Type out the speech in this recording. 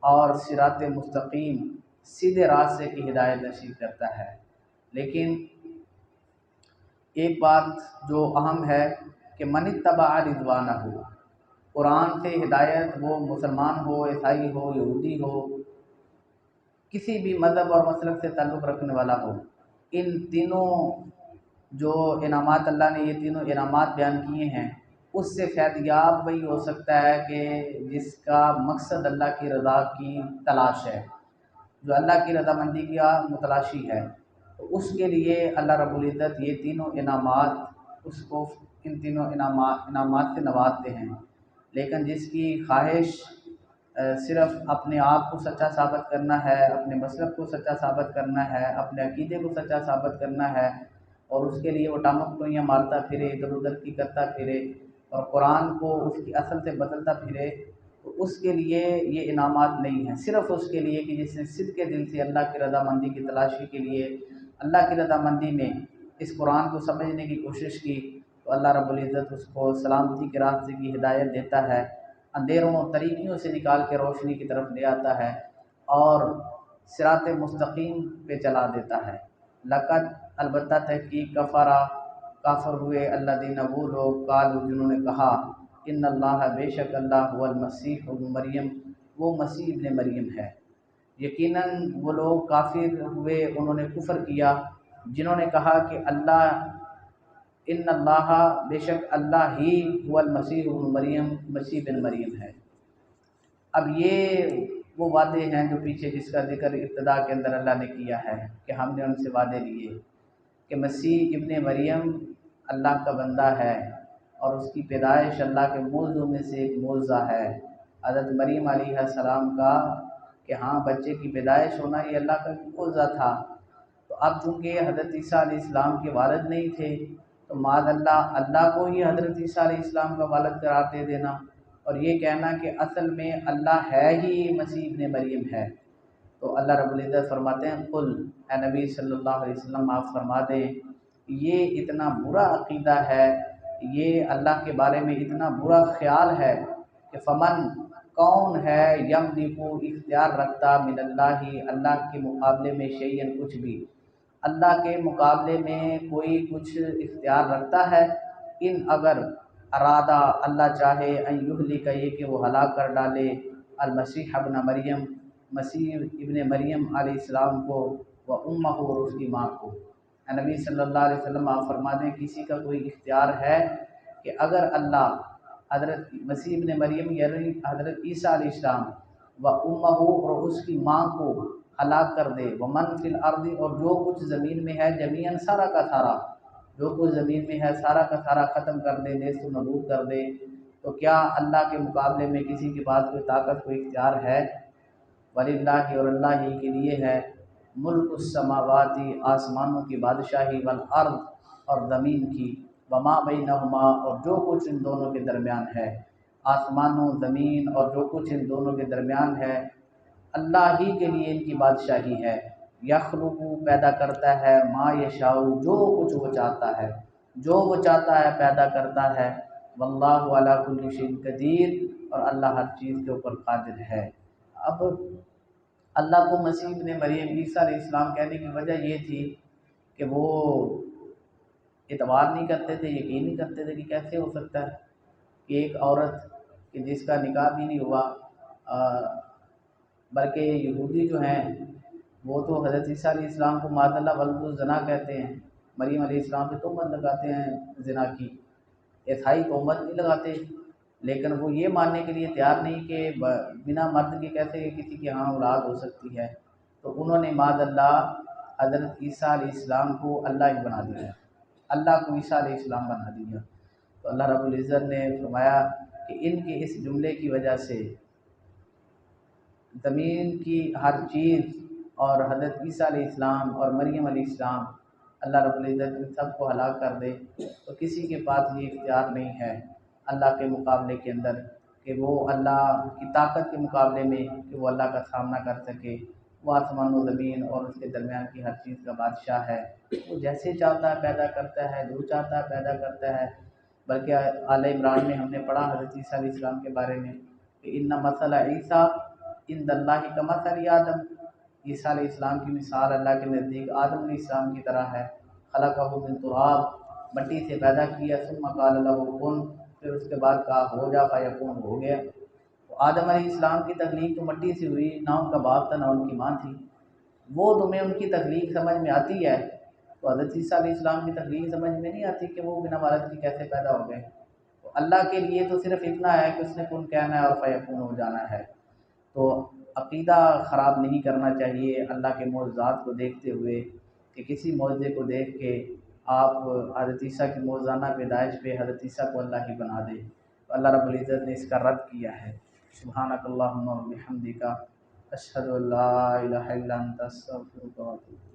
اور صراط مستقیم سیدھے راستے کی ہدایت نصیب کرتا ہے۔ لیکن ایک بات جو اہم ہے کہ من اتبع رضوانہ، قرآن سے ہدایت وہ مسلمان ہو، عیسائی ہو، یہودی ہو، کسی بھی مذہب اور مسلک سے تعلق رکھنے والا ہو، ان تینوں جو انعامات اللہ نے یہ تینوں انعامات بیان کیے ہیں، اس سے فیض یاب وہی ہو سکتا ہے کہ جس کا مقصد اللہ کی رضا کی تلاش ہے، جو اللہ کی رضامندی کا متلاشی ہے، تو اس کے لیے اللہ رب العزت یہ تینوں انعامات اس کو ان تینوں انعامات سے نوازتے ہیں۔ لیکن جس کی خواہش صرف اپنے آپ کو سچا ثابت کرنا ہے، اپنے مسلک کو سچا ثابت کرنا ہے، اپنے عقیدے کو سچا ثابت کرنا ہے، اور اس کے لیے وہ ٹامک ٹوئیاں مارتا پھرے، ادھر ادھر کی کرتا پھرے، اور قرآن کو اس کی اصل سے بدلتا پھرے، تو اس کے لیے یہ انعامات نہیں ہیں۔ صرف اس کے لیے کہ جس نے صدق کے دل سے اللہ کی رضامندی کی تلاشی کے لیے اللہ کی رضامندی میں اس قرآن کو سمجھنے کی کوشش کی، تو اللہ رب العزت اس کو سلامتی کے راستے کی ہدایت دیتا ہے، اندھیروں اور تاریکیوں سے نکال کے روشنی کی طرف لے آتا ہے، اور صراط مستقیم پہ چلا دیتا ہے۔ لقد البتہ تحقیق کافر ہوئے الذین وہ لوگ قالوا جنہوں نے کہا ان اللہ بے شک اللہ هو المسیح ابن مریم وہ مسیح ابن مریم ہے۔ یقیناً وہ لوگ کافر ہوئے، انہوں نے کفر کیا، جنہوں نے کہا کہ اللہ ان اللہ بے شک اللہ ہی هو المسیح ابن مریم مسیح بن مریم ہے۔ اب یہ وہ وعدے ہیں جو پیچھے جس کا ذکر ابتدا کے اندر اللہ نے کیا ہے کہ ہم نے ان سے وعدے لیے کہ مسیح ابن مریم اللہ کا بندہ ہے، اور اس کی پیدائش اللہ کے موضوع میں سے ایک موضوع ہے، حضرت مریم علیہ السلام کا، کہ ہاں بچے کی پیدائش ہونا یہ اللہ کا موضوع تھا۔ تو اب چونکہ حضرت عیسیٰ علیہ السلام کے والد نہیں تھے، تو معاذ اللہ کو ہی حضرت عیسیٰ علیہ السلام کا والد قرار دے دینا، اور یہ کہنا کہ اصل میں اللہ ہے ہی مسیح ابن مریم ہے۔ تو اللہ رب العزت فرماتے ہیں قل، اے نبی صلی اللہ علیہ وسلم آپ فرما دیں، یہ اتنا برا عقیدہ ہے، یہ اللہ کے بارے میں اتنا برا خیال ہے کہ فمن کون ہے یملک اختیار رکھتا من اللہ کے مقابلے میں شیئن کچھ بھی، اللہ کے مقابلے میں کوئی کچھ اختیار رکھتا ہے، ان اگر ارادہ اللہ چاہے ان یہلک یہ کہ وہ ہلاک کر ڈالے المسیح ابن مریم مسیح ابن مریم علیہ السلام کو، و امہ اور اس کی ماں کو۔ اے نبی صلی اللہ علیہ وسلم آپ فرما دیں کسی کا کوئی اختیار ہے کہ اگر اللہ حضرت مسیح ابن مریم یعنی حضرت عیسیٰ علیہ السلام و امہ اور اس کی ماں کو ہلاک کر دے، ومن فی الارض اور جو کچھ زمین میں ہے جمیعاً سارا کا سارا، جو کچھ زمین میں ہے سارا کا سارا ختم کر دے، نیست و نابود کر دے، تو کیا اللہ کے مقابلے میں کسی کے پاس کوئی طاقت کوئی اختیار ہے؟ وَلِلَّهِ اور اللہ ہی کے لیے ہے ملک السماوات آسمانوں کی بادشاہی، والارض اور زمین کی، وما بینہما اور جو کچھ ان دونوں کے درمیان ہے، آسمانوں زمین اور جو کچھ ان دونوں کے درمیان ہے، اللہ ہی کے لیے ان کی بادشاہی ہے۔ یخلق پیدا کرتا ہے ما یشاء جو کچھ وہ چاہتا ہے، جو وہ چاہتا ہے پیدا کرتا ہے، واللہ علی کل شیء قدیر اور اللہ ہر چیز کے اوپر قادر ہے۔ اب اللہ کو مسیح ابن مریم عیسیٰ علیہ السلام کہنے کی وجہ یہ تھی کہ وہ اعتبار نہیں کرتے تھے، یقین نہیں کرتے تھے کہ کیسے ہو سکتا ہے کہ ایک عورت کہ جس کا نکاح بھی نہیں ہوا، بلکہ یہودی جو ہیں وہ تو حضرت عیسیٰ علیہ السلام کو معاذ اللہ ولد الزنا کہتے ہیں، مریم علیہ السلام پہ تہمت لگاتے ہیں زنا کی، عیسائی تہمت نہیں لگاتے، لیکن وہ یہ ماننے کے لیے تیار نہیں کہ بنا مرد کے کیسے کسی کی ہاں اولاد ہو سکتی ہے، تو انہوں نے معاذ اللہ حضرت عیسیٰ علیہ السلام کو اللہ ہی بنا دیا، اللہ کو عیسیٰ علیہ السلام بنا دیا۔ تو اللہ رب العزت نے فرمایا کہ ان کے اس جملے کی وجہ سے زمین کی ہر چیز اور حضرت عیسیٰ علیہ السلام اور مریم علیہ السلام اللہ رب العزت ان سب کو ہلاک کر دے، تو کسی کے پاس یہ اختیار نہیں ہے اللہ کے مقابلے کے اندر کہ وہ اللہ کی طاقت کے مقابلے میں کہ وہ اللہ کا سامنا کر سکے۔ وہ آسمان و زمین اور اس کے درمیان کی ہر چیز کا بادشاہ ہے، وہ جیسے چاہتا ہے پیدا کرتا ہے، جو چاہتا ہے پیدا کرتا ہے۔ بلکہ آل عمران میں ہم نے پڑھا حضرت عیسیٰ علیہ السلام کے بارے میں کہ ان مثل عیسیٰ عند اللہ کمثل آدم، عیسیٰ علیہ السلام کی مثال اللہ کے نزدیک آدم علیہ السلام کی طرح ہے۔ خلقہ من تراب، مٹی سے پیدا کیا، ثم قال له کن، پھر اس کے بعد کہا ہو جا، فیکون، ہو گیا۔ تو آدم علیہ السلام کی تخلیق تو مٹی سے ہوئی، نہ ان کا باپ تھا نہ ان کی ماں تھی۔ وہ تمہیں ان کی تخلیق سمجھ میں آتی ہے تو حضرت عیسیٰ علیہ السلام کی تخلیق سمجھ میں نہیں آتی کہ وہ بنا والد کی کیسے پیدا ہو گئے۔ تو اللہ کے لیے تو صرف اتنا ہے کہ اس نے کن کہنا ہے اور فیکون ہو جانا ہے۔ تو عقیدہ خراب نہیں کرنا چاہیے اللہ کے معجزات کو دیکھتے ہوئے، کہ کسی معجزے کو دیکھ کے آپ حضرت عیسیٰ کی موجزانہ پیدائش پہ حضرت عیسیٰ کو اللہ ہی بنا دیں۔ تو اللہ رب العزت نے اس کا رد کیا ہے۔ سبحانک اللہم و بحمدک، اشہد ان لا الہ الا انت، استغفرک و اتوب الیک۔